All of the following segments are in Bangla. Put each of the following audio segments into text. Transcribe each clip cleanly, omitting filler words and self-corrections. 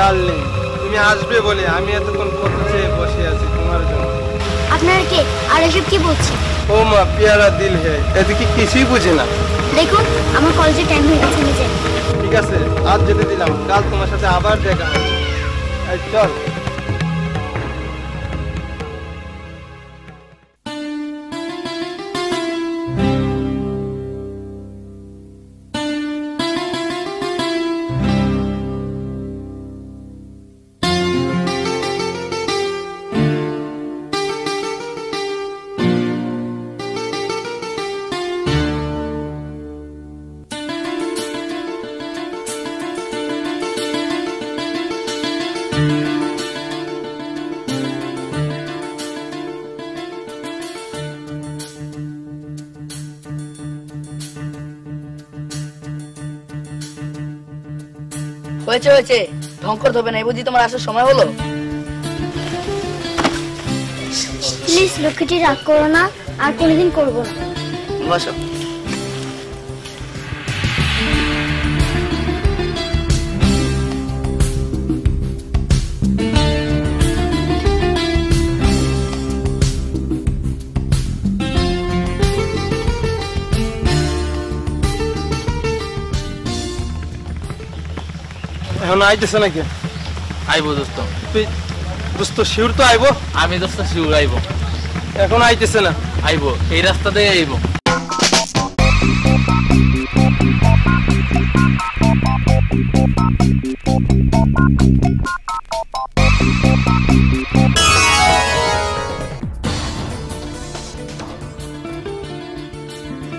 ডার্লিং, তুমি আসবে বলে আমি এতক্ষণ কত চেয়ে বসে আছি তোমার জন্য। আপনারা কে আর এসব কি বলছে? ও মা প্যারা দিল হে, এদিকে কিছুই বুঝে না। দেখুন আমার কলেজের টাইম হয়ে গেছে, আমি যাই। ঠিক আছে, আজ যেতে দিলাম, কাল তোমার সাথে আবার দেখা হবে। এই চল। হয়েছে হয়েছে, ঢং করতে হবে না, এই বুঝি তোমার আসার সময় হলো। প্লিজ লক্ষ্মীটি রাগ করো না, আর কোনোদিন করবো না। বসো। এখন আইতেছে নাকি? আইবো দোস্ত। তুই দোস্ত শিউর তো আইবো? আমি দোস্ত শিউর আইবো। এখন আইতেছে না? আইবো, এই রাস্তা দিয়ে আইবো।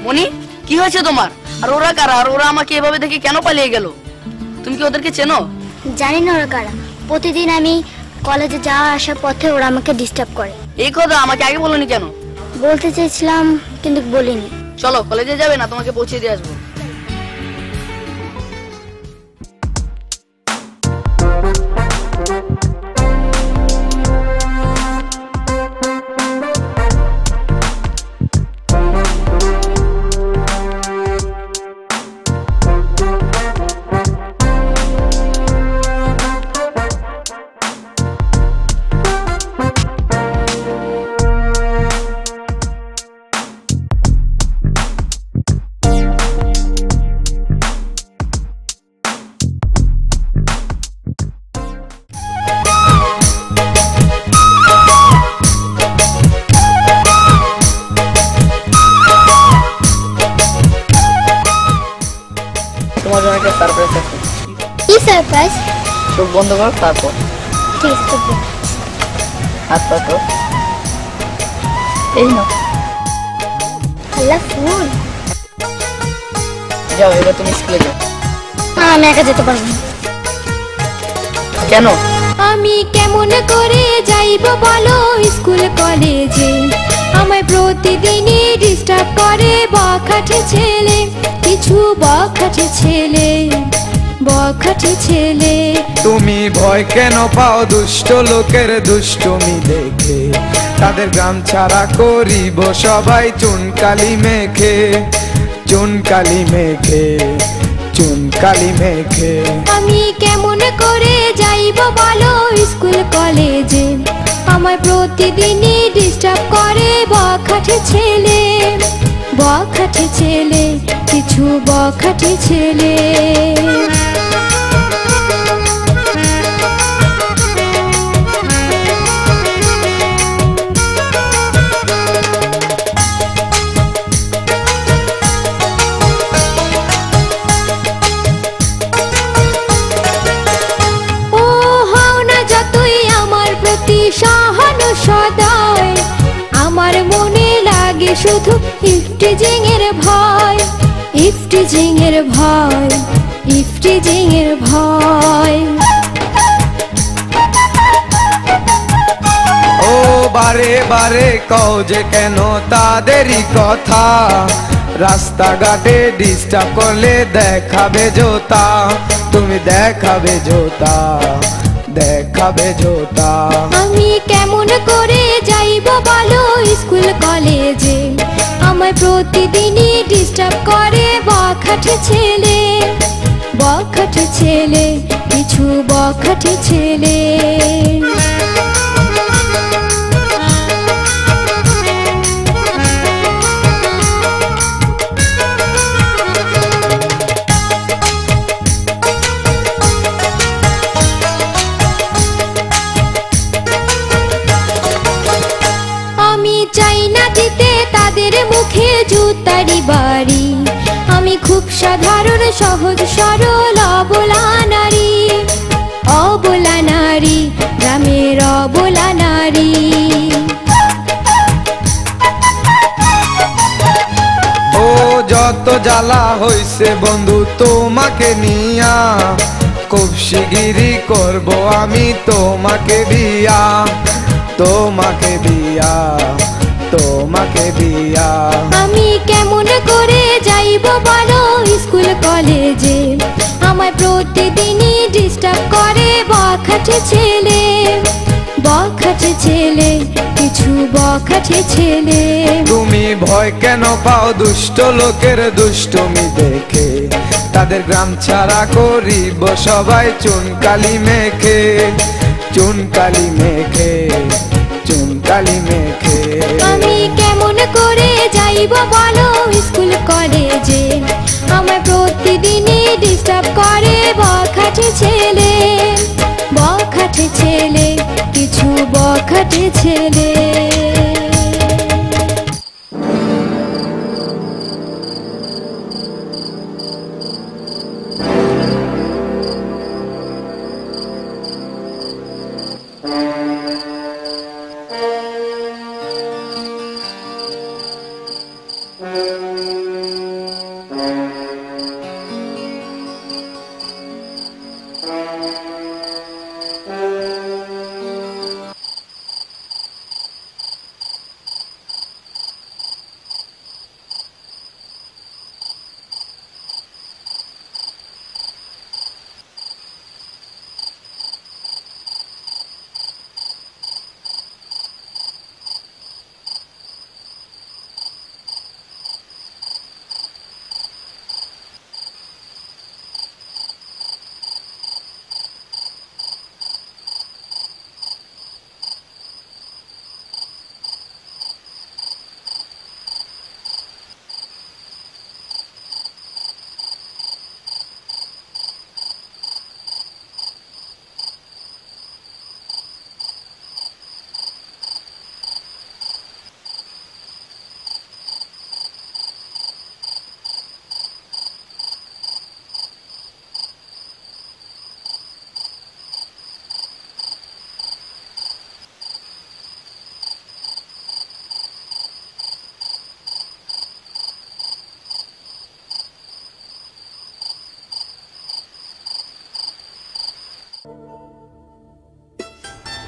মনি, কি হয়েছে তোমার? আর ওরা কারা? আর ওরা আমাকে এভাবে দেখে কেন পালিয়ে গেল? তুমি কি ওদেরকে চেনো? জানি না ওরা কারা। প্রতিদিন আমি কলেজে যাওয়া আসার পথে ওরা আমাকে ডিস্টার্ব করে। এই কথা আমাকে আগে বলোনি কেন? বলতে চেয়েছিলাম কিন্তু বলিনি। চলো কলেজে যাবে না, তোমাকে পৌঁছে দিয়ে আসবো। তোমার জন্য একটা সারপ্রাইজ আছে। কি সারপ্রাইজ? চোখ বন্ধ করো, তারপর ঠিক আছে। হাত পাতো। এই নাও। আল্লাহ ফুল। যাও, এবার তুমি স্কুলে যাও। আমি একা যেতে পারবো না। কেন? আমি কেমন করে যাইব বলো স্কুল কলেজে? আমায় প্রতিদিনই ডিস্টার্ব করে বখাটে ছেলে, কিছু বখাটে ছেলে, বখাটে ছেলে। তুমি ভয় কেন পাও দুষ্ট লোকের দুষ্টুমি দেখে? তাদের গ্রাম ছাড়া করিব সবাই চুনকালি মেখে, চুনকালি মেখে, চুনকালি মেখে। আমি কেমন করে যাইব বলো স্কুল কলেজে? আমায় প্রতিদিনই ডিস্টার্ব করে বখাটে ছেলে, বখাটে ছেলে, কিছু বখাটে ছেলে। সহন সদায় আমার মনে লাগে শুধু ইফটিজিং এর ভয়, ইফটিজিং এর ভয়, ইফটিজিং এর ভয়। ও বারে বারে কও যে কেন তাদেরই কথা? রাস্তাঘাটে ডিস্টার্ব করলে দেখাবে জোতা, তুমি দেখাবে জোতা, দেখাবে জোতা। আমি কেমন করে যাইব বলো স্কুল কলেজে? আমায় প্রতিদিনই ডিস্টার্ব করে বখাটে ছেলে, বখাটে ছেলে, কিছু কিছু বখাটে ছেলে। আমি চাই না দিতে তাদের মুখে জুতারি বাড়ি, আমি খুব সাধারণ সহজ সরল অবলা নারী, অবলা নারী, গ্রামের অবলা নারী। ও যত জ্বালা হইছে বন্ধু তোমাকে নিয়া, খুব শিগগিরই করব আমি তোমাকে বিয়া, তোমাকে বিয়া, তোমাকে বিয়া। আমি কেমন করে যাইব বলো স্কুল কলেজে, আমায় প্রতিদিনই ডিস্টার্ব করে বখাটে ছেলে, বখাটে ছেলে, কিছু বখাটে ছেলে। তুমি ভয় কেন পাও দুষ্ট লোকের দুষ্টমি দেখে, তাদের গ্রাম ছাড়া করিব সবাই চুনকালি মেখে, চুনকালি মেখে, চুনকালি মেখে। আমি কেমন করে যাইব বলো স্কুল কলেজে, আমায় প্রতিদিনই ডিস্টার্ব করে বখাটে ছেলে, বখাটে ছেলে, কিছু বখাটে ছেলে।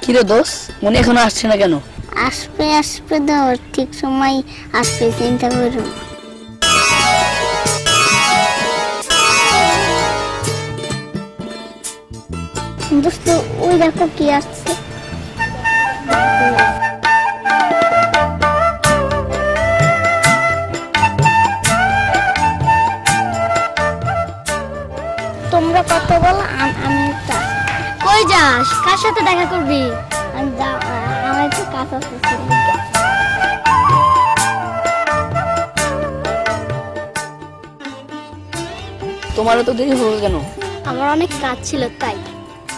কিরে দোষ, মনে এখনো আসছে না কেন? আসবে আসবে দাও, ঠিক সময় আসবে, চিন্তা করো। দোস্ত ওই দেখো কি আসছে। তোমরা কত বলো, আমি কই যাস, কার সাথে দেখা করবি? আমার একটু কাজ আছে। তোমারও তো দেরি হলো কেন? আমার অনেক কাজ ছিল তাই।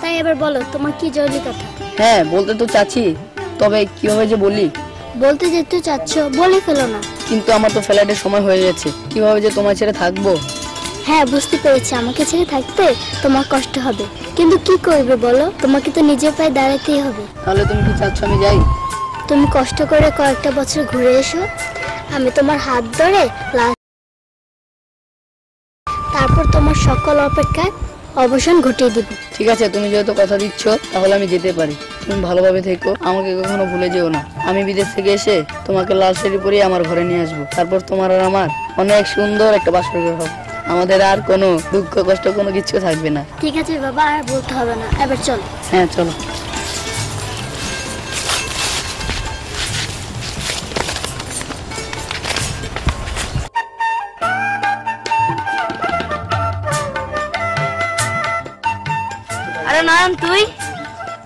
তাই এবার বলো তোমার কি জরুরি কথা? হ্যাঁ বলতে তো চাচ্ছি, তবে কিভাবে যে বলি। বলতে যেতে চাচ্ছ বলে ফেলো না। কিন্তু আমার তো ফ্লাইটের সময় হয়ে যাচ্ছে, কিভাবে যে তোমার ছেড়ে থাকবো। হ্যাঁ বুঝতে পেরেছি, আমাকে ছেড়ে থাকতে তোমার কষ্ট হবে, কিন্তু কি করবে বলো, তোমাকে তো নিজের পায়ে দাঁড়াতেই হবে। তাহলে তুমি কি চাচ্ছ আমি যাই? তুমি কষ্ট করে কয়েকটা বছর ঘুরে এসো, আমি তোমার হাত ধরে তারপর তোমার সকল অপেক্ষায় অবসান ঘটিয়ে দিব। ঠিক আছে, তুমি যেহেতু কথা দিচ্ছ তাহলে আমি যেতে পারি। তুমি ভালোভাবে থেকো, আমাকে কখনো ভুলে যেও না। আমি বিদেশ থেকে এসে তোমাকে লাল শাড়ি পরিয়ে আমার ঘরে নিয়ে আসবো, তারপর তোমার আর আমার অনেক সুন্দর একটা বাসর ঘর হবে। আমাদের আর কোনো দুঃখ কষ্ট কোনো কিছু থাকবে না। ঠিক আছে বাবা, আর বলতে হবে না, এবার চলো। হ্যাঁ চলো।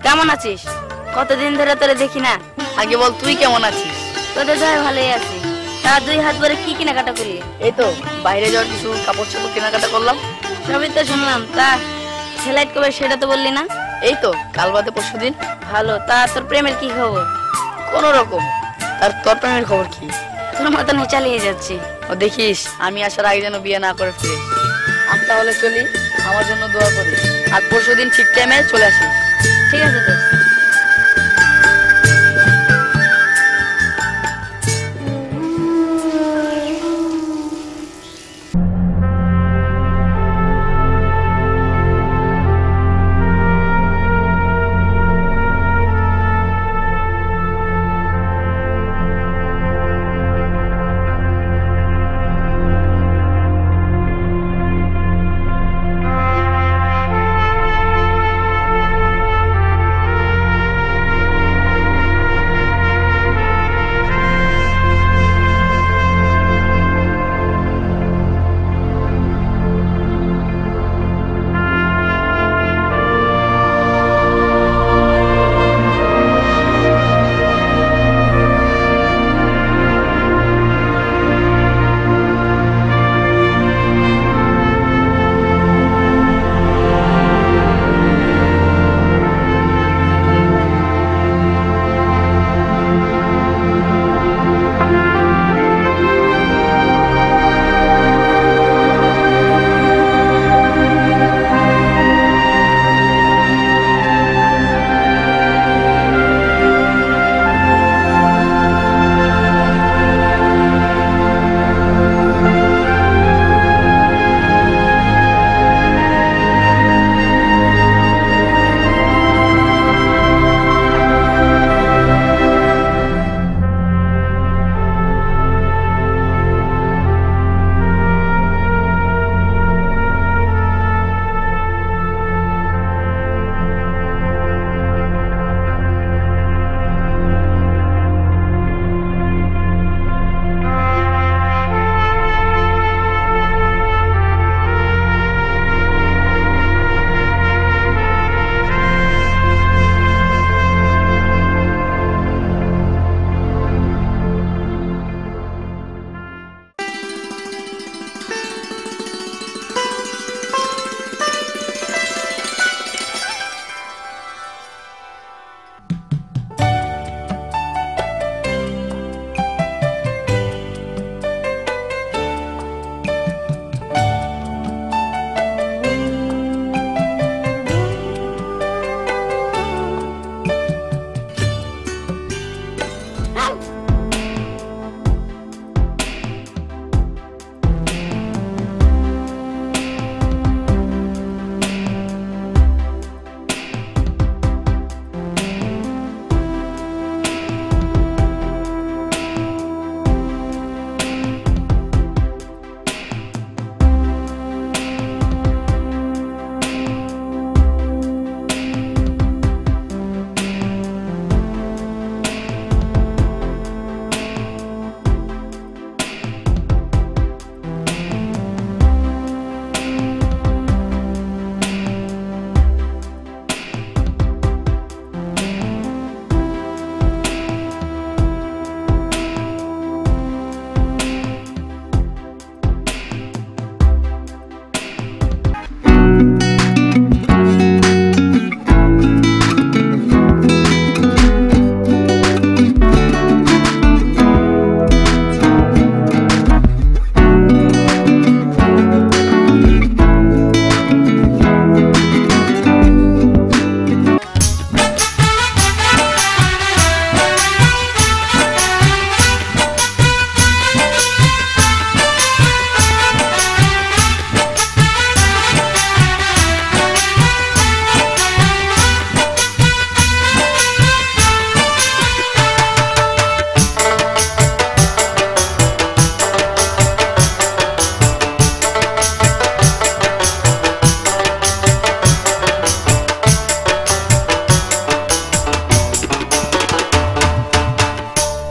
কেমন আছিস? কতদিন ধরে তোরে দেখি না। আগে বল তুই কেমন আছিস? তোদের ধরে ভালোই আছি। তা 2 হাত ভরে কি কেনাকাটা করলি? এই তো বাইরে যাওয়ার কিছু কাপড় চোপড় কেনাকাটা করলাম। সবই তো শুনলাম, তা সেলাইট কবে সেটা তো বললি না? এই তো কাল বাদে পরশুদিন। ভালো। তা তোর প্রেমের কি খবর? কোন রকম। আর তোর প্রেমের খবর কি? তোর মতনই চালিয়ে যাচ্ছি। ও দেখিস আমি আসার আগে যেন বিয়ে না করে ফিরে। আমি তাহলে চলি, আমার জন্য দোয়া করি। আর পরশুদিন ঠিক টাইমে চলে আসিস। ঠিক আছে দোস্ত।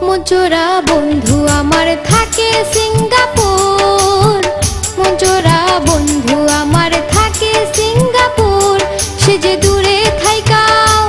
মঞ্জুরা বন্ধু আমার থাকে সিঙ্গাপুর, মঞ্জুরা বন্ধু আমার থাকে সিঙ্গাপুর। সে যে দূরে থাইকাও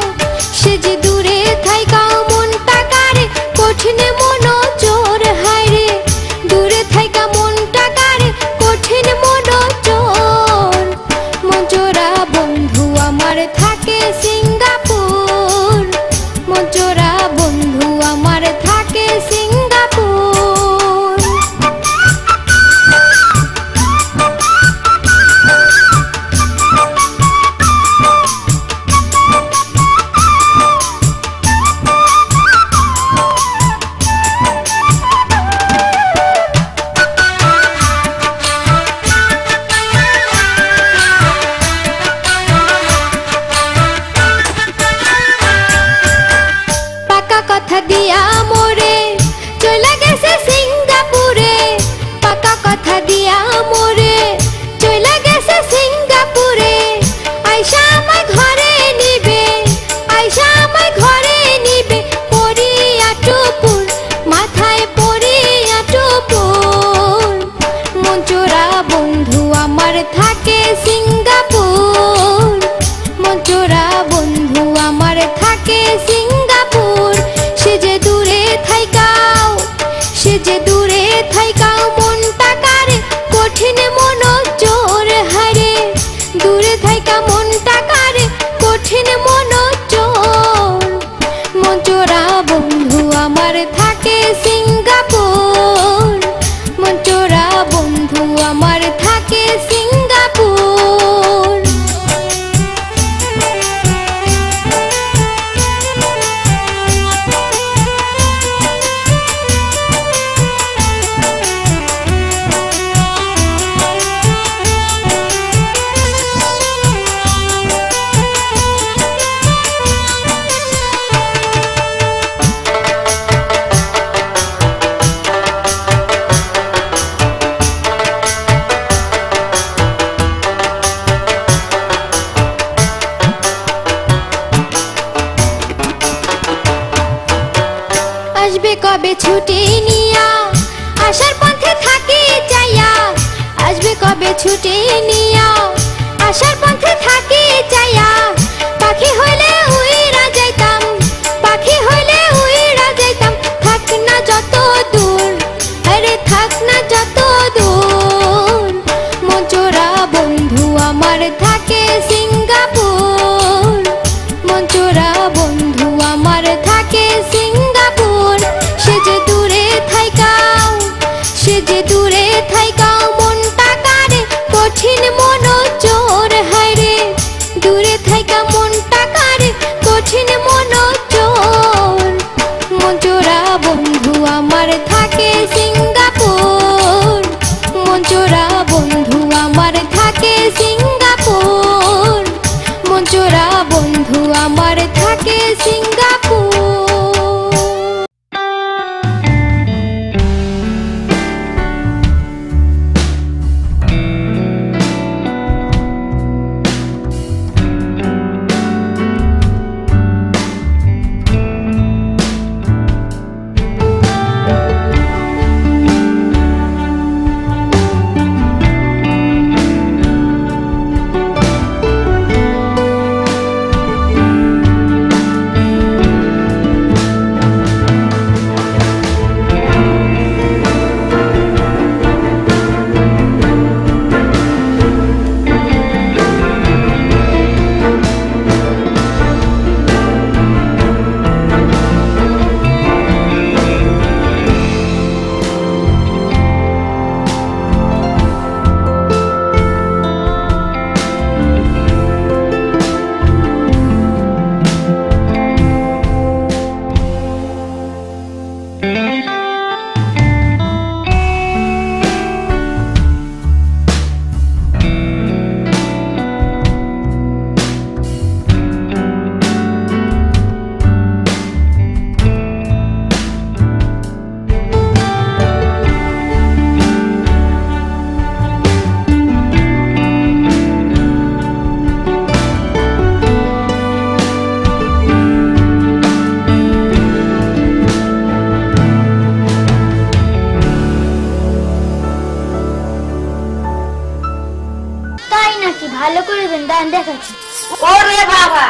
দিয়া মোরে চলে গেছে সিঙ্গাপুরে, পাকা কথা দিয়া মোরে চলে গেছে সিঙ্গাপুরে। আয়শা আমায় ঘরে নিবে, আয়শা আমায় ঘরে নিবে, পরিয়া টুপুর মাথায় পরিয়া টুপুর। মঞ্চরা বন্ধু আমার থাকে সিঙ্গাপুর, মঞ্চরা বন্ধু আমার থাকে সিঙ্গাপুর। সে যে দূরে থাইকাও, সে যে দূরে থাইকাও মনটা কারে কঠিন মন চোর হারে, দূরে থাইকা মনটা কারে কঠিন মন চোর। মঞ্চরা বন্ধু আমার থাকে সিঙ্গাপুর, মঞ্চরা বন্ধু আমার থাকে সিঙ্গাপুর। আসবে কবে ছুটি নিয়া, আসার পথে থাকি চাইয়া, আসবে কবে ছুটি নিয়া, আসার পথে থাকি চাইয়া। পাখি হইলে উইরা যাইতাম, পাখি হইলে উইরা যাইতাম, থাক না যত দূর, আরে থাক না যত দূর। মঞ্চরা বন্ধু আমার থাকে সিঙ্গাপুর, মঞ্চরা বন্ধু আমার থাকে সিঙ্গাপুর। সে যে দূরে থাইকাও, সে যে দূরে থাইকাও মনটা কারে কঠিন মন চোর হায়রে, দূরে থাইকা মনটা কারে কঠিন মন চোর। মঞ্চরা বন্ধু আমার থাকে সিঙ্গাপুর, মঞ্চরা বন্ধু আমার থাকে সিঙ্গাপুর, মঞ্চরা বন্ধু আমার থাকে সিঙ্গাপুর। ভালো করে দান দেখাচ্ছি। ওরে বাবা,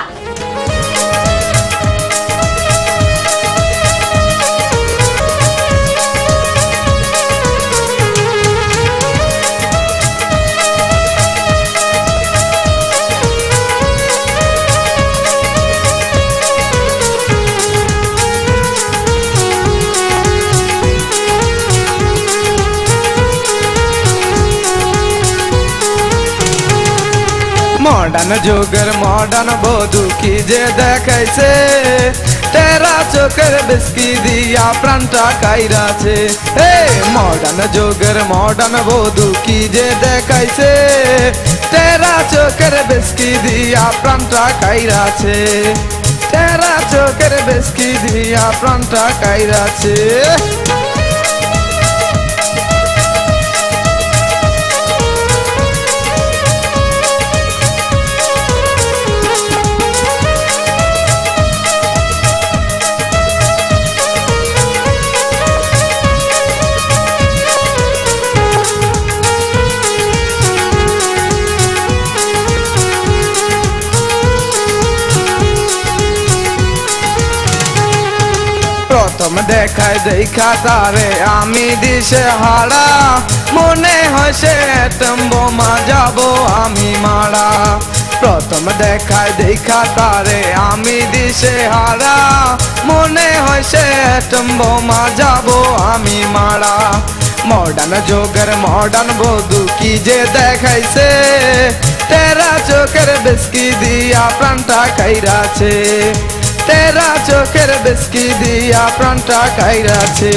मॉडर्न जोगर मॉडर्न बधू की जे देखाइছে तेरा चोखेर बिस्की दिया प्राणटा काइराছে। हे मॉडर्न जोगर मॉडर्न बधू की जे देखाइছে तेरा चोखेर बिस्की दिया प्राणटा काइराছে। তেরা চোখের বেশকি দিয়া প্রাণটা কাইরাছে। প্রথম দেখায় দেখা তারে আমি দিশে হারা, মনে হয় সে অ্যাটম বোমা যাব আমি মারা। প্রথম দেখায় দেখা তারে আমি দিশে হারা, মনে হয় সে অ্যাটম বোমা যাব আমি মারা। মডার্ন যুগের মডার্ন বধূ কি যে দেখাইছে, তেরা চোখের বেশকি দিয়া প্রাণটা কাইরাছে। তেরা চোখের বেশকি দিয়া প্রাণটা কাইরাছে।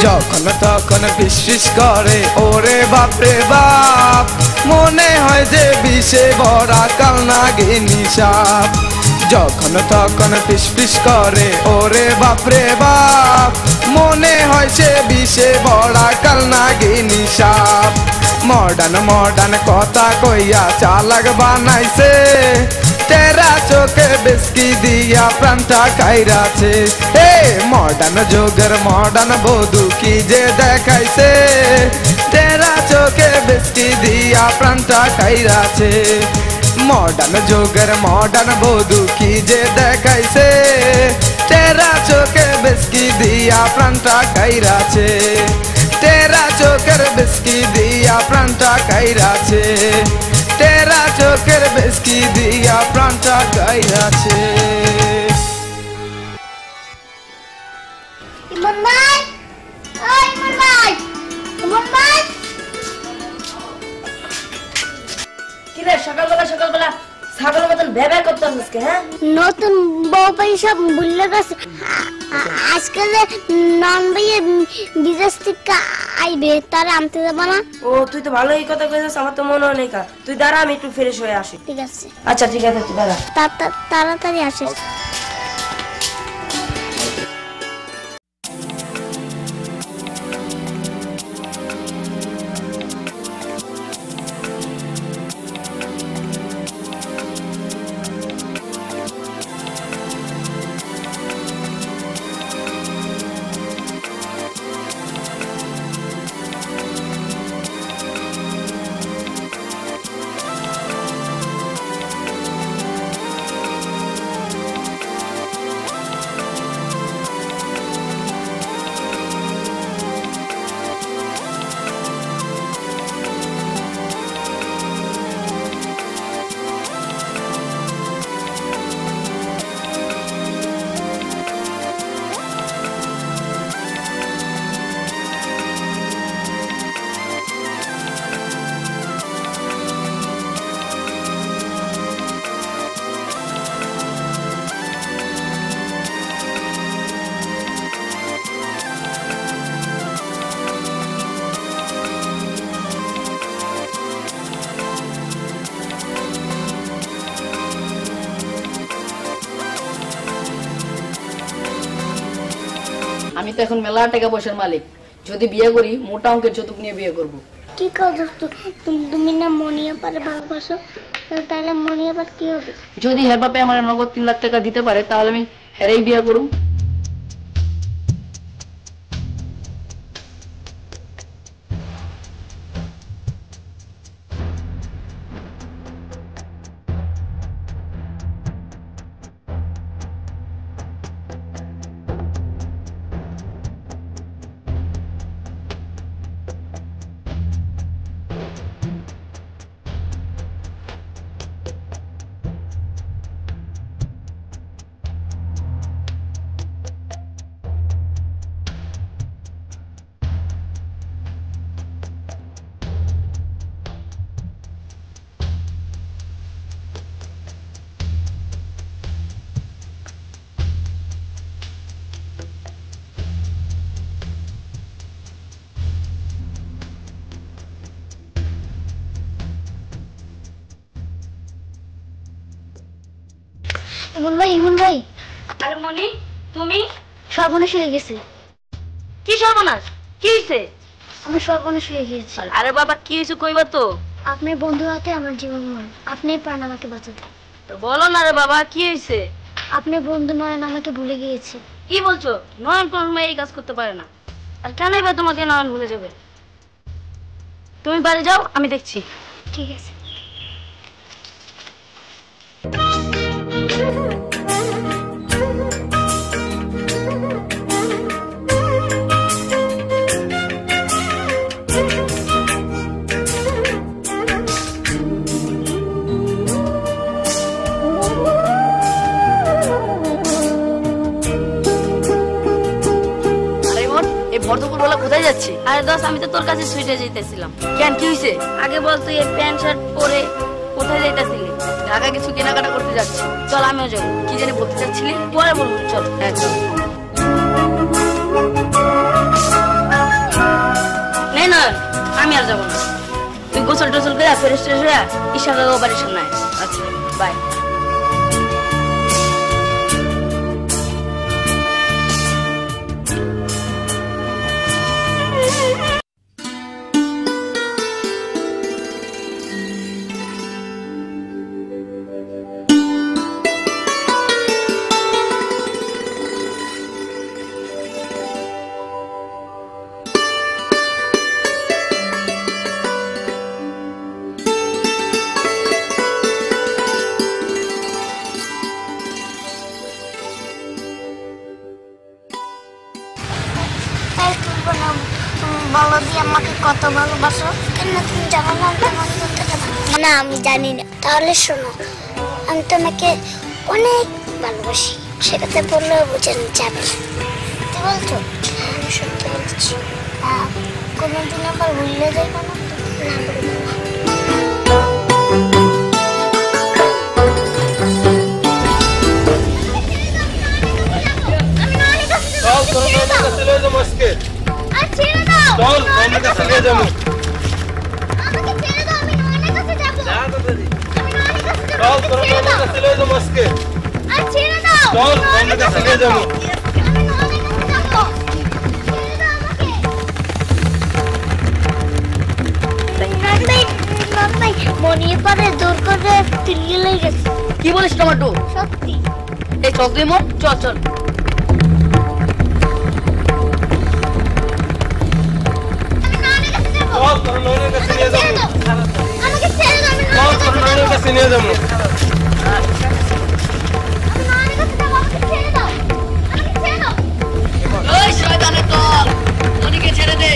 যখন তখন ফিসফিস করে ওরে বাপরে বাপ, মনে হয় যে বিষে ভরা কালনাগিনী সাপ। যখন তখন ফিসফিস করে ওরে বাপরে বাপ, মনে হয় সে বিষে ভরা কালনাগিনী সাপ। মডার্ন মডার্ন কথা কইয়া চালাক বানাইছে, তেরা চোখে বেশকি দিয়া প্রাণটা কাইরাছে। হে মডার্ন যুগের মডার্ন বধূ কি যে দেখাইছে, তেরা চোখে বেশকি দিয়া প্রাণটা কাইরাছে। মডার্ন যুগের মডার্ন বধূ কি যে দেখাইছে, তেরা চোখে বেশকি দিয়া প্রাণটা কাইরাছে। তেরা চোখের বেশকি দিয়া প্রাণটা কাইরাছে। তেরা চোখের বেশকি দিয়া প্রাণটা কাইরাছে। ইমন ভাই, ও ইমন ভাই, ইমন ভাই। কি রে সকালবেলা সকালবেলা ছাগলের মতন ভেবে করতেছিস কে? হ্যাঁ, নতুন বউ পাই সব ভুলে গেছে। আজকে যে নন ভাইয়ের বিদেশ থেকে আইবে, তারা আনতে যাবো না? ও তুই তো ভালোই কথা কইছিস, আমার তো মনে হয় নাই। তুই দাঁড়া, আমি একটু ফ্রেশ হয়ে আসি। ঠিক আছে, আচ্ছা ঠিক আছে, তুই দাঁড়া। তাড়াতাড়ি আসিস। আমি তো এখন মেলা টাকা পয়সার মালিক, যদি বিয়ে করি মোটা অঙ্কের যৌতুক নিয়ে বিয়ে করব। কি কথা, তুমি না মনিয়া পারে ভালোবাসো, তাহলে মনিয়া পার কি হবে? যদি হের বাপে আমার নগদ 3 লাখ টাকা দিতে পারে তাহলে আমি হেরেই বিয়ে করব। ইমন ভাই আরে মনি তুমি সর্বনাশ হয়ে গেছে। কি সর্বনাশ? কি হয়েছে? আমি সর্বনাশ হয়ে গিয়েছি। আরে বাবা কি হয়েছে কইবা তো। আপনার বন্ধু হাতে আমার জীবন মরণ, আপনি পারেন আমাকে বাঁচাতে। তো বলো না রে বাবা কি হয়েছে? আপনার বন্ধু নয়ন আমাকে ভুলে গিয়েছে। কি বলছো? নয়ন কোনো সময় এই কাজ করতে পারে না। আর কেনই বা তোমাকে নয়ন ভুলে যাবে? তুমি বাড়ি যাও, আমি দেখছি। ঠিক আছে। ভরদুপুর বেলা কোথায় যাচ্ছি? আরে দোস্ত আমি তো তোর কাছে সুইটে যাইতেছিলাম। কেন কি হয়েছে? আগে বল তুই এই প্যান্ট শার্ট পরে কোথায় যাইতেছিলি? ঢাকা কিছু কেনাকাটা করতে যাচ্ছি। চল আমিও যাবো। কি জানি বলতে চাচ্ছিলি? পরে বলবো চল। হ্যাঁ চল। না আমি আর যাবো না। তুই গোসল টোসল করে ফ্রেশ ট্রেশ হয়ে ঈশা কাকা বাড়ির সামনে আয়। আচ্ছা বাই। বলো দি আমাকে কত ভালোবাসো? কেন তুমি জানো না তোমার করতে না? আমি জানি না। তাহলে শোনো, আমি তোমাকে অনেক ভালোবাসি, সেটাতে বললেও বোঝানো যাবে। সত্যি বলছো? আমি সত্যি বলছি। কোনোদিন আবার ভুলে যাইবো না? না বলবো না। চল তোর নয়নের কাছে লয়ে যাবো আজকে। চল নয়নের কাছে নিয়ে যাবো। চল তোর নয়নের কাছে লয়ে যাবো আজকে। চল নয়নের কাছে নিয়ে যাবো। মনির পরে দূর করে ফিরিয়ে লেগে গেছে। কি বলিস টমেটো? সত্যি। এই চল তুই মন, চল চল। চল তোর নয়নের কাছে নিয়ে যাবো। আমাকে ছেড়ে দাও। চল তোর নয়নের কাছে নিয়ে যাবো। ওই শয়তানের দল, মনিকে ছেড়ে দে।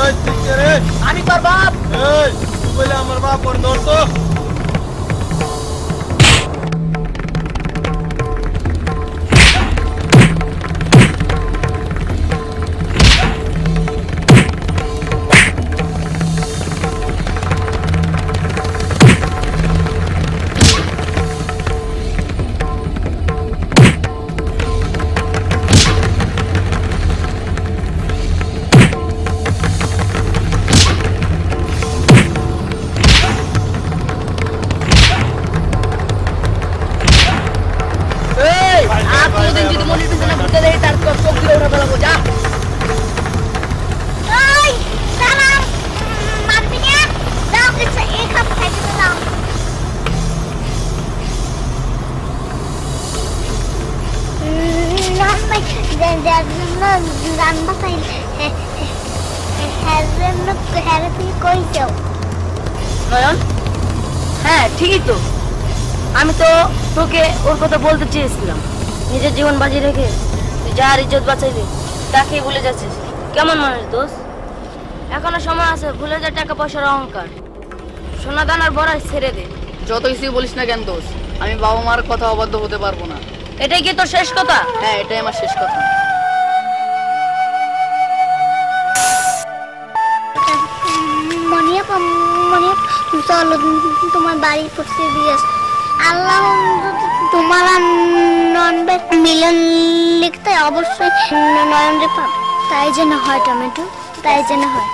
এই তুই কে রে? আমি তোর বাপ। এই তুই বলে আমার বাপ ওর ধর তো। আর কোনোদিন যদি মনির পিছনে ঘুরতে দেয় তার তোর চোখ দিয়ে ওরা ফেলাবো। যা। এই সালাম মারবি না? দাও কিছু এক কাপ খাইতে দাও। রান্না দেওয়ার জন্য রান্না চাই। হ্যাঁ তুমি কই যাও? নয়ন হ্যাঁ ঠিকই তো। আমি তো তোকে ওর কথা বলতে চেয়েছিলাম। নিজের জীবন বাজি রেখে তুই যার ইজ্জত বাঁচাইলি তাকেই ভুলে যাচ্ছিস। কেমন মানুষ দোষ? এখনো সময় আছে, ভুলে যা টাকা পয়সার অহংকার। সোনা দানার বড়াই ছেড়ে দে। যত কিছুই বলিস না কেন দোষ, আমি বাবা মার কথা অবাধ্য হতে পারবো না। এটাই কি তোর শেষ কথা? হ্যাঁ, এটাই আমার শেষ কথা। মনিয়াপা চলো তোমার বাড়ি পড়তে দিয়ে আসো। আল্লাহ তোমার নয়নবের মিলন লিখতে অবশ্যই নয়নরে পাবে। তাই যেন হয় টমেটো, তাই যেন হয়।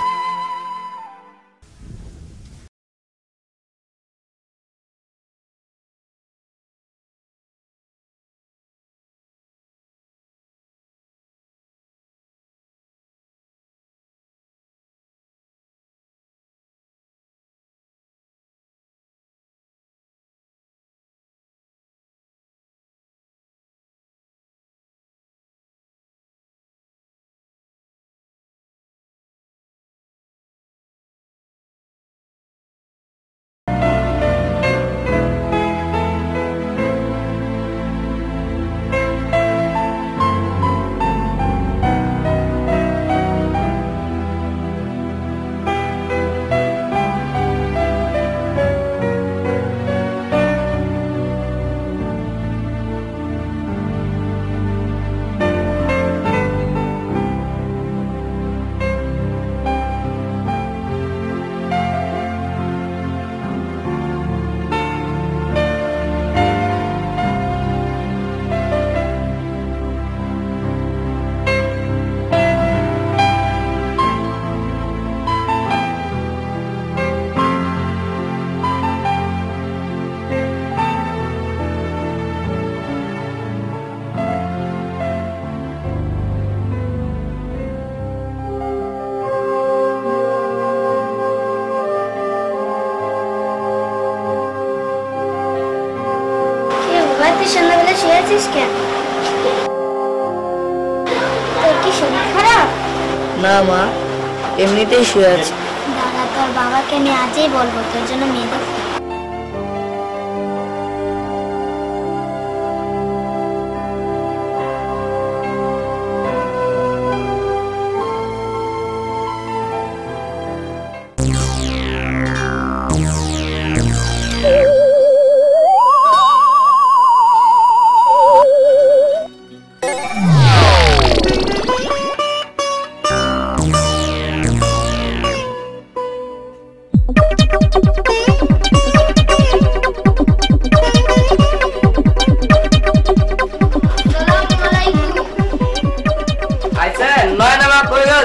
সন্ধ্যাবেলা শুয়ে আছিস কেন? তোর কি শরীর খারাপ? না মা, এমনিতেই শুয়ে আছি। দাদা তোর বাবাকে আমি আজই বলবো তোর জন্য মেয়ে দেখতে।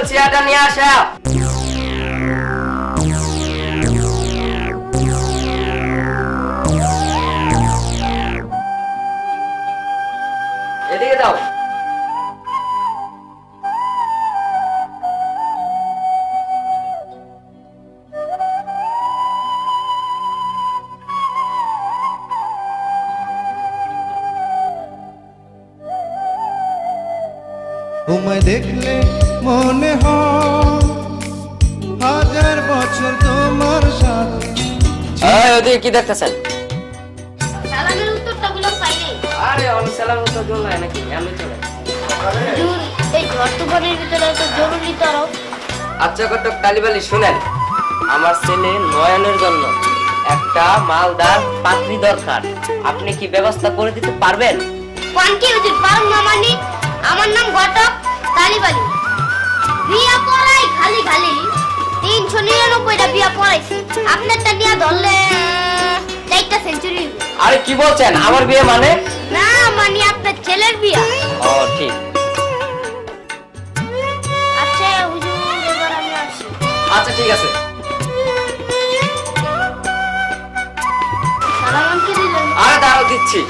চেয়ারটা নিয়ে আসা। এদিকে দাও। তোমায় দেখলে মনে হয় হাজার বছর তোমার সাথে। ওদিকে কি দেখতেছেন? সালামের উত্তরটা গুলো পাইলে। আরে আমি সালামের উত্তর দিই না নাকি? আমি চলে। এই ঘর তুফানের ভিতরে তো জরুরি তরফ। আচ্ছা কটক তালিবালি শুনেন, আমার ছেলে নয়নের জন্য একটা মালদার পাত্রী দরকার। আপনি কি ব্যবস্থা করে দিতে পারবেন? কোনটি হুজুর পারুম না মানে? আমার নাম ঘটক তালিবালি। বিয়া পড়াই খালি খালি 399টা বিয়া পড়াইছি। আপনারটা নিয়ে ধরলে 4টা সেঞ্চুরি। আরে কি বলছেন? আমার বিয়ে মানে? না মানে আপনার ছেলের বিয়া। ও ঠিক। আচ্ছা হুজুর এবার আমি আসি। আচ্ছা ঠিক আছে। সালাম কি দিলেন? আরে দাঁড়াও দিচ্ছি।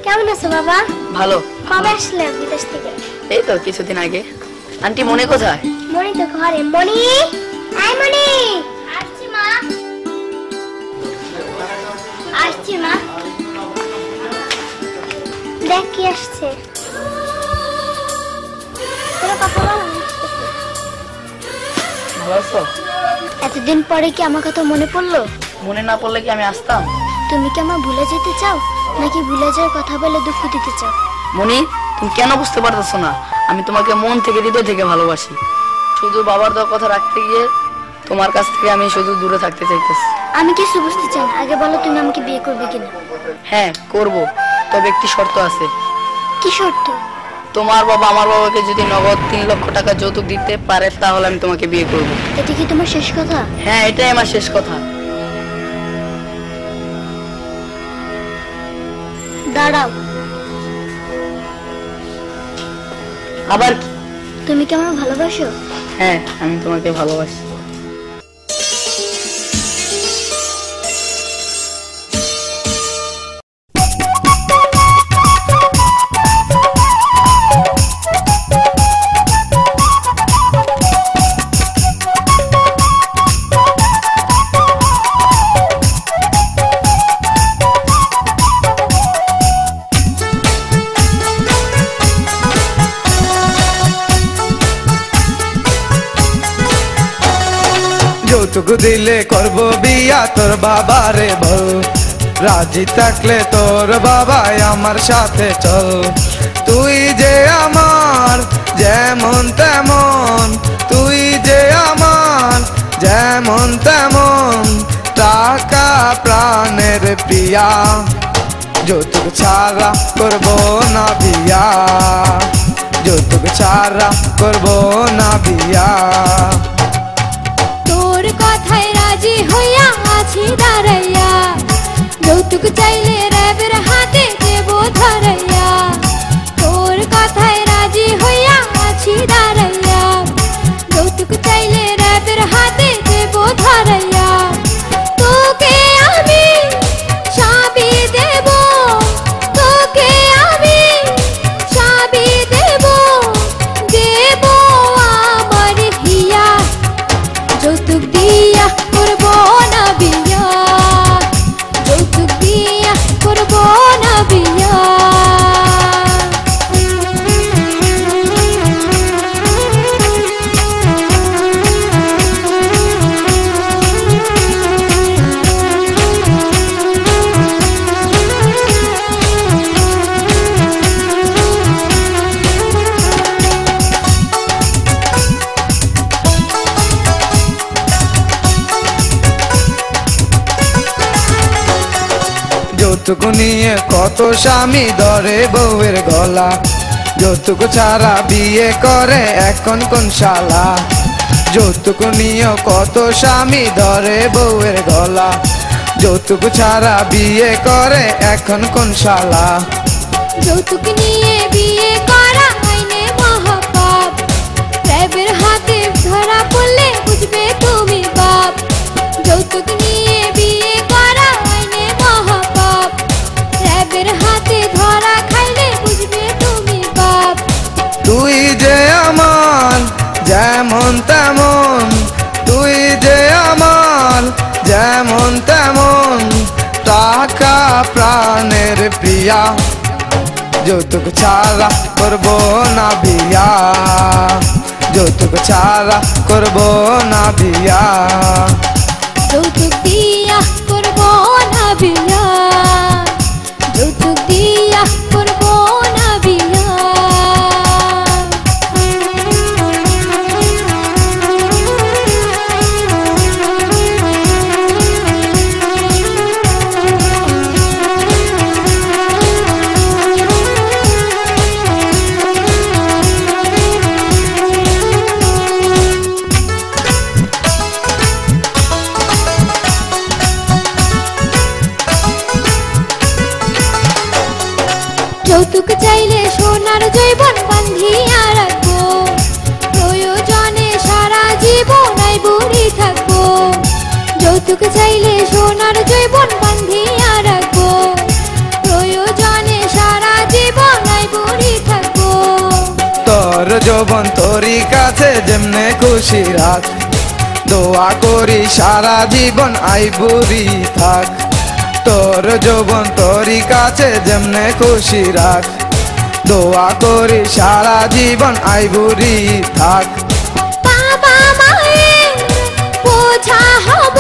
কেমন আছো বাবা? ভালো। কবে আসলে বিদেশ থেকে? এই তো কিছুদিন আগে। আন্টি মনি কোথায়? মনি তো ঘরে। মনি, আই মনি। আসছি মা। আসছি মা। দেখ কি আসছে। তোরা কথা বল, আমি আসতেছি। ভালো আছো? এতদিন পরে কি আমার কথা মনে পড়লো? মনে না পড়লে কি আমি আসতাম? তুমি কি আমার ভুলে যেতে চাও নাকি ভুলে যাওয়ার কথা বলে দুঃখ দিতে চাও? মনি, তুমি কেন বুঝতে পারতেছো না? আমি তোমাকে মন থেকে হৃদয় থেকে ভালোবাসি। শুধু বাবার দেওয়ার কথা রাখতে গিয়ে তোমার কাছ থেকে আমি শুধু দূরে থাকতে চাইতেছি। আমি কিছু বুঝতে চাই না, আগে বলো তুমি আমাকে বিয়ে করবে কিনা? হ্যাঁ করব, তবে একটি শর্ত আছে। কি শর্ত? তোমার বাবা আমার বাবাকে যদি নগদ 3 লক্ষ টাকা যৌতুক দিতে পারে তাহলে আমি তোমাকে বিয়ে করব। এটা কি তোমার শেষ কথা? হ্যাঁ, এটাই আমার শেষ কথা। দাঁড়াও। আবার কি? তুমি কি আমাকে ভালোবাসো? হ্যাঁ, আমি তোমাকে ভালোবাসি। যৌতুক দিলে করব বিয়া তোর বাবারে বল, রাজি থাকলে তোর বাবাই আমার সাথে চল। তুই যে আমার যেমন তেমন, তুই যে আমার যেমন তেমন, টাকা প্রাণের প্রিয়া, যৌতুক ছাড়া করব না বিয়া, যৌতুক ছাড়া করব না বিয়া। তোর কথায় রাজি হইয়া আছি দাঁড়াইয়া, যৌতুক চাইলে র্যাবের হাতে দেব ধরাইয়া। তোর কথায় রাজি হইয়া আছি দাঁড়াইয়া, যৌতুক চাইলে র্যাবের হাতে দেব ধরাইয়া। তোকে আমি স্বামী দেব, তোকে আমি স্বামী দেব, দেব আমার হিয়া, যৌতুক দিয়া করব না বিয়া, যৌতুক দিয়া করব না বিয়া। যৌতুক নিয়ে কত স্বামী ধরে বউয়ের গলা, যৌতুক ছাড়া বিয়ে করে এখন কোন শালা। যৌতুক নিয়ে কত স্বামী ধরে বউয়ের গলা, যৌতুক ছাড়া বিয়ে করে এখন কোন শালা। যৌতুক নিয়ে বিয়ে করা আইনে মহাপাপ, র্যাবের হাতে ধরা পড়লে বুঝবে তুমি বাপ। যৌতুক নিয়ে বিয়ে করা আইনে মহাপাপ, র্যাবের হাতে ধরা খাইলে বুঝবে তুমি বাপ। তুই যে আমার যেমন তেমন, তুই যে আমার যেমন তেমন, টাকা প্রাণের প্রিয়া, যৌতুক ছাড়া করব না বিয়া, যৌতুক ছাড়া করব না বিয়া। যৌতুক দিয়া করব না বিয়া, যৌতুক দিয়া করব না বিয়া। যৌতুক চাইলে সোনার জৈবন বান্ধিয়া রাখবো, প্রয়োজনে সারা জীবন আই বুড়ি থাকবো। যৌতুক চাইলে সোনার জৈবন বান্ধিয়া রাখবো, প্রয়োজনে সারা জীবন আই বুড়ি থাকবো। তোর যৌবন তোরই কাছে যেমনে খুশি রাখ, দোয়া করি সারা জীবন আই বুড়ি থাক। তোর যৌবন তোরই কাছে যেমনে খুশি রাখ, দোয়া করি সারা জীবন আইবুড়ি থাক। বাবা মায়ের বোঝা হব,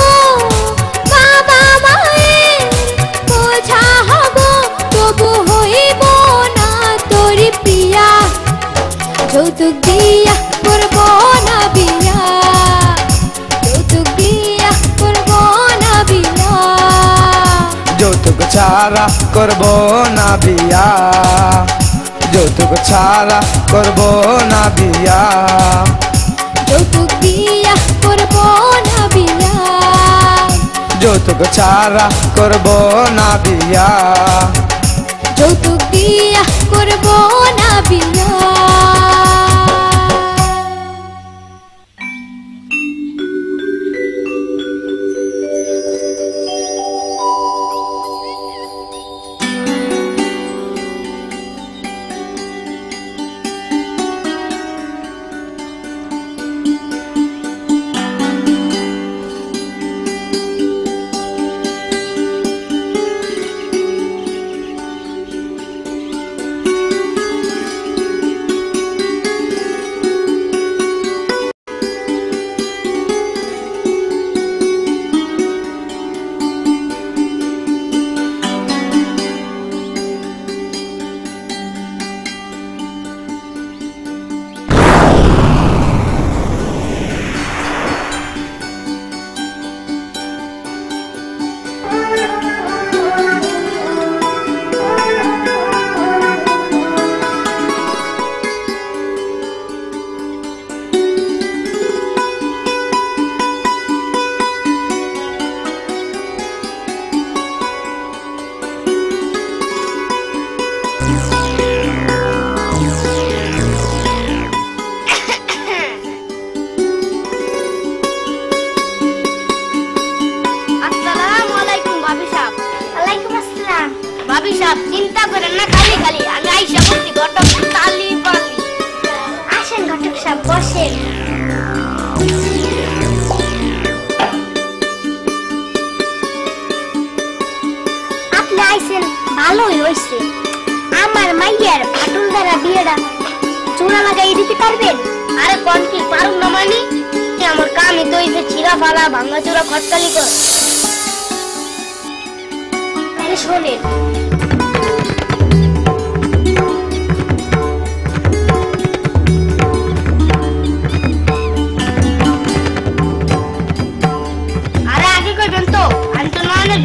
বাবা মায়ের বোঝা হব, তবু হইব না তোর প্রিয়া। যৌতুক দিয়া করব না বিয়া, যৌতুক দিয়া করব না বিয়া, যৌতুক ছাড়া করব না বিয়া, যৌতুক ছাড়া করব না বিয়া, যৌতুক দিয়া করব না বিয়া, যৌতুক ছাড়া করব না বিয়া, যৌতুক দিয়া করব না বিয়া। ভাবি সাহেব চিন্তা করেন না, খালি খালি আমি আইসা বলছি ঘটক তালি পালি। আসেন ঘটক সাহেব বসেন। আপনি আইসেন ভালোই হয়েছে। আমার মাইয়ার ফাটুল দ্বারা বিয়েটা চূড়া লাগাই দিতে পারবেন? আরে কোন কি পারুম না মানি, আমার কামই তো হইছে চিরা ফালা ভাঙা চূড়া খটকালি কর। তাহলে শোনেন,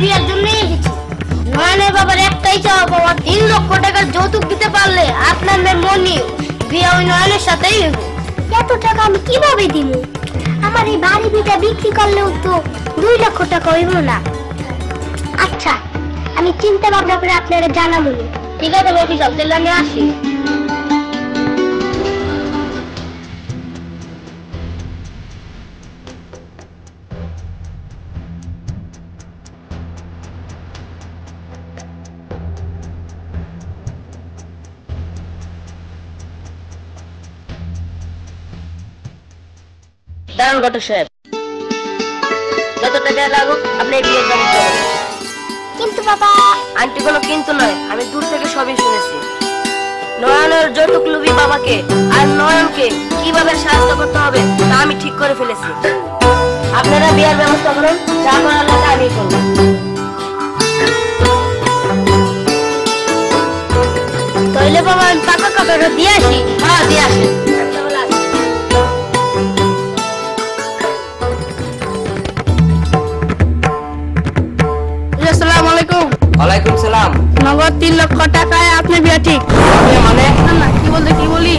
বিয়ের জন্য এসেছি। নয়নের বাবার একটাই চাওয়া পাওয়া 3 লক্ষ টাকার যৌতুক দিতে পারলে আপনার মেয়ের মনি বিয়ে ওই নয়নের সাথেই হইব। এত টাকা আমি কিভাবে দিব? আমার এই বাড়ি বিটা বিক্রি করলেও তো 2 লক্ষ টাকা হইব না। আচ্ছা আমি চিন্তা ভাবনা করে আপনারা জানাবো। ঠিক আছে বাবু সাহেব, তাহলে আমি আসি। দাঁড়ান ঘটক সাহেব, যত টাকা লাগুক আপনি বিয়ের ব্যবস্থা করুন। কিন্তু বাবা। আন্টি কোনো কিন্তু নয়, আমি দূর থেকে সবই শুনেছি। নয়নের যৌতুক লোভী বাবাকে আর নয়নকে কিভাবে সাহায্য করতে হবে তা আমি ঠিক করে ফেলেছি। আপনারা বিয়ের ব্যবস্থা করুন, যা করার লাগে আমি করব। তাইলে বাবা আমি টাকা কাপড় দিয়ে আসি। হ্যাঁ দিয়ে আসি। ওয়ালাইকুম সালাম। নগদ 3 লক্ষ টাকায় আপনি বিয়ে ঠিক? মানে না কি বলতে কি বলি,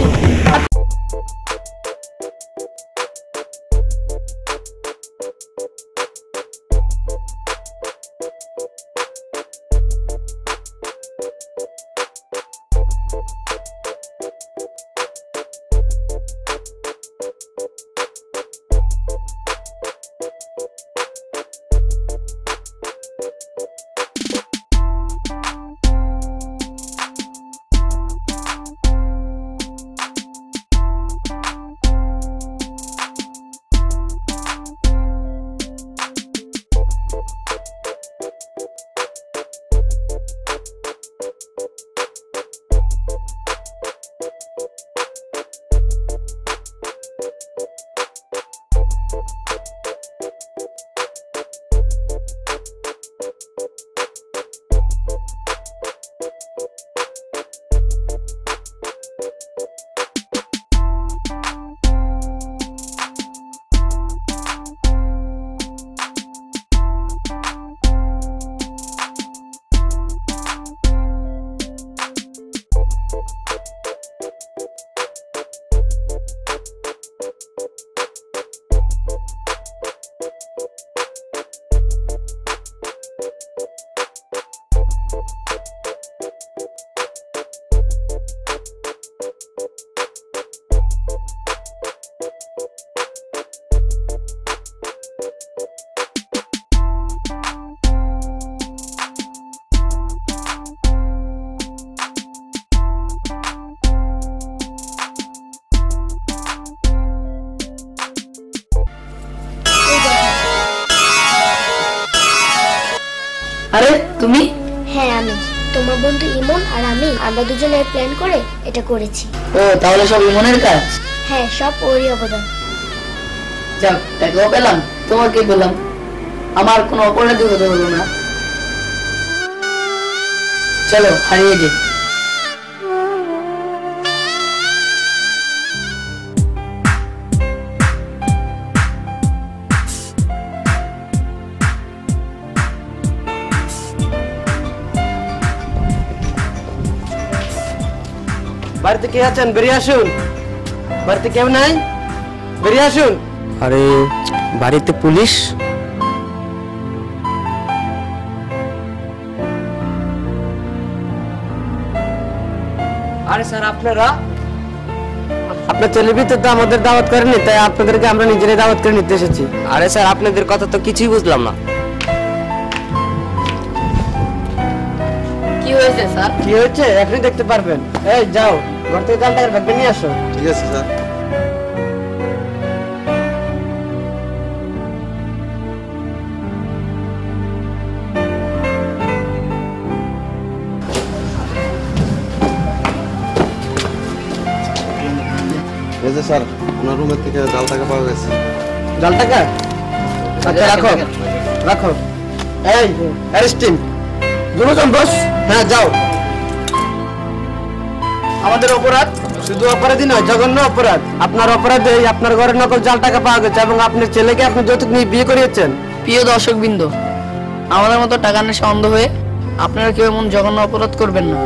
আরে তুমি? হ্যাঁ আমি, তোমার বন্ধু ইমন আর আমরা দুজনে প্ল্যান করে এটা করেছি। ও তাহলে সব ইমনের কাজ? হ্যাঁ, সব ওরই অবদান। যাক, টাকাও পেলাম, তোমাকে পেলাম, আমার কোনো অপরাধী হতে হলো না। চলো হারিয়ে যাই। বাড়িতে কে আছেন? বেরিয়ে আসুন। বাড়িতে কেউ নাই? বেরিয়ে আসুন। আরে বাড়িতে পুলিশ। আরে স্যার, আপনারা আপনার ছেলেপিতে তো আমাদের দাওয়াত করেনি, তাই আপনাদেরকে আমরা নিজেরাই দাওয়াত করে নিতে এসেছি। আরে স্যার, আপনাদের কথা তো কিছুই বুঝলাম না। কি হয়েছে স্যার? কি হয়েছে এখনই দেখতে পারবেন। এই যাও, ঘর থেকে জাল টাকার ব্যাগটা নিয়ে আসো। ঠিক আছে স্যার। এই যে স্যার, আপনার রুমের থেকে জাল টাকা পাওয়া গেছে। জাল টাকা? আচ্ছা রাখো রাখো। এই অ্যারেস্টিং দুজন বস। হ্যাঁ যাও। আমাদের অপরাধ শুধু অপরাধী নয়, জঘন্য অপরাধ। আপনার অপরাধে আপনার ঘরে নকল জাল টাকা পাওয়া গেছে এবং আপনার ছেলেকে আপনি যৌতুক নিয়ে বিয়ে করিয়েছেন। প্রিয় দর্শকবৃন্দ, আমাদের মতো টাকা নেশা অন্ধ হয়ে আপনারা কেউ এমন জঘন্য অপরাধ করবেন না।